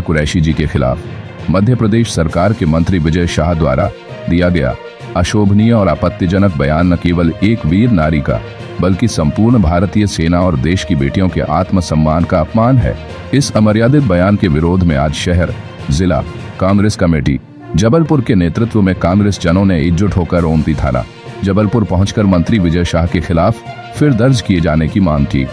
कुरैशी जी के खिलाफ मध्य प्रदेश सरकार के मंत्री विजय शाह द्वारा दिया गया अशोभनीय और आपत्तिजनक बयान न केवल एक वीर नारी का बल्कि संपूर्ण भारतीय सेना और देश की बेटियों के आत्मसम्मान का अपमान है। इस अमर्यादित बयान के विरोध में आज शहर जिला कांग्रेस कमेटी जबलपुर के नेतृत्व में कांग्रेस जनों ने एकजुट होकर ओमती थाना जबलपुर पहुंचकर मंत्री विजय शाह के खिलाफ फिर दर्ज किए जाने की मांग की।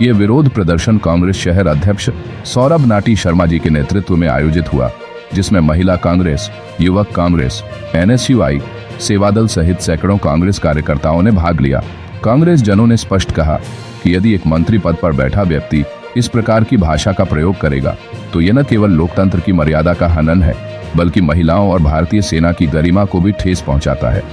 ये विरोध प्रदर्शन कांग्रेस शहर अध्यक्ष सौरभ नाटी शर्मा जी के नेतृत्व में आयोजित हुआ, जिसमें महिला कांग्रेस, युवक कांग्रेस, NSUI, सेवादल सहित सैकड़ों कांग्रेस कार्यकर्ताओं ने भाग लिया। कांग्रेस जनों ने स्पष्ट कहा कि यदि एक मंत्री पद पर बैठा व्यक्ति इस प्रकार की भाषा का प्रयोग करेगा तो यह न केवल लोकतंत्र की मर्यादा का हनन है बल्कि महिलाओं और भारतीय सेना की गरिमा को भी ठेस पहुंचाता है।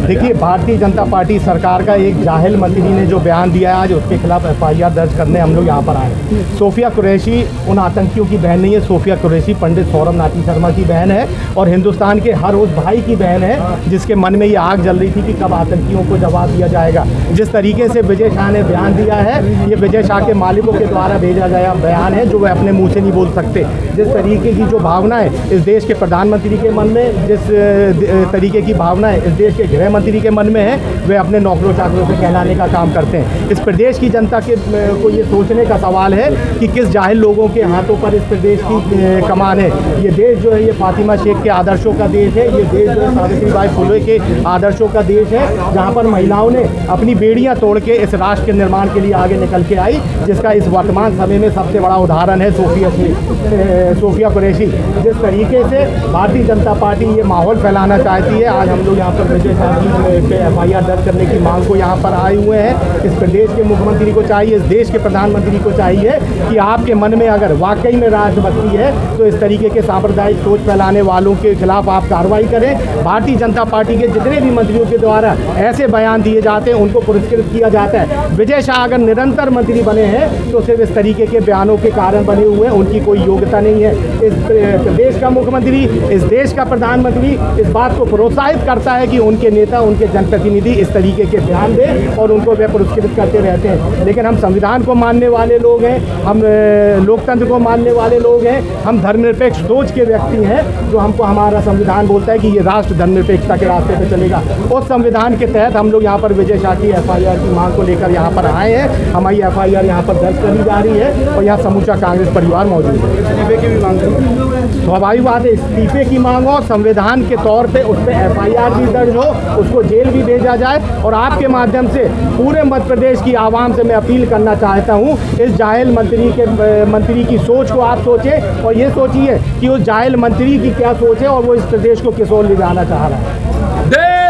देखिए, भारतीय जनता पार्टी सरकार का एक जाहिल मंत्री ने जो बयान दिया है, आज उसके खिलाफ FIR दर्ज करने हम लोग यहाँ पर आए। सोफिया कुरैशी उन आतंकियों की बहन नहीं है। सोफिया कुरैशी पंडित सौरभ नाटी शर्मा की बहन है और हिंदुस्तान के हर उस भाई की बहन है जिसके मन में ये आग जल रही थी कि कब आतंकियों को जवाब दिया जाएगा। जिस तरीके से विजय शाह ने बयान दिया है, ये विजय शाह के मालिकों के द्वारा भेजा गया बयान है जो वह अपने मुँह से नहीं बोल सकते। जिस तरीके की जो भावना है इस देश के प्रधानमंत्री के मन में, जिस तरीके की भावना है इस देश के गृह मंत्री के मन में है, वे अपने नौकरों चाकरों से कहलाने का काम करते हैं। इस प्रदेश की जनता के को ये सोचने का सवाल है कि किस जाहिल लोगों के हाथों पर इस प्रदेश की कमान है। ये देश जो है ये फातिमा शेख के आदर्शों का देश है। ये देश जो है सावित्रीबाई फुले के आदर्शों का देश है, जहाँ पर महिलाओं ने अपनी बेड़ियाँ तोड़ के इस राष्ट्र के निर्माण के लिए आगे निकल के आई, जिसका इस वर्तमान समय में सबसे बड़ा उदाहरण है सोफिया कुरैशी। जिस तरीके से भारतीय जनता पार्टी ये माहौल फैलाना चाहती है, आज हम लोग यहाँ पर विजय शाह पे FIR दर्ज करने की मांग को यहाँ पर आए हुए हैं। इस प्रदेश के मुख्यमंत्री को चाहिए, इस देश के प्रधानमंत्री को चाहिए कि आपके मन में अगर वाकई में राष्ट्रभक्ति है तो इस तरीके के सांप्रदायिक सोच फैलाने वालों के खिलाफ आप कार्रवाई करें। भारतीय जनता पार्टी के जितने भी मंत्रियों के द्वारा ऐसे बयान दिए जाते हैं उनको पुरस्कृत किया जाता है। विजय शाह अगर निरंतर मंत्री बने हैं तो सिर्फ इस तरीके के बयानों के कारण बने हुए हैं, उनकी कोई योग्यता नहीं है। इस प्रदेश का मुख्यमंत्री, इस देश का प्रधानमंत्री इस बात को प्रोत्साहित करता है कि उनके नेता, उनके जनप्रतिनिधि इस तरीके के बयान दें और उनको वे पुरस्कृत करते रहते हैं। लेकिन हम संविधान को मानने वाले लोग हैं, हम लोकतंत्र को मानने वाले लोग हैं, हम धर्मनिरपेक्ष सोच के व्यक्ति हैं। जो हमको हमारा संविधान बोलता है कि ये राष्ट्र धर्मनिरपेक्षता के रास्ते पर चलेगा, उस संविधान के तहत हम लोग यहाँ पर विजय शाह की FIR की मांग को लेकर यहाँ पर आए हैं। हमारी FIR यहाँ पर दर्ज करी जा रही है और यहाँ समूचा कांग्रेस परिवार मौजूद है। इस्तीफे की भी मांग, स्वाभाविक बात है, इस्तीफे की मांग हो, संविधान के तौर पे उस पर FIR भी दर्ज हो, उसको जेल भी भेजा जाए। और आपके माध्यम से पूरे मध्य प्रदेश की आवाम से मैं अपील करना चाहता हूँ, इस जाहिल मंत्री की सोच को आप सोचें और ये सोचिए कि उस जाहिल मंत्री की क्या सोच है और वो इस प्रदेश को किस ओर ले जाना चाह रहा है।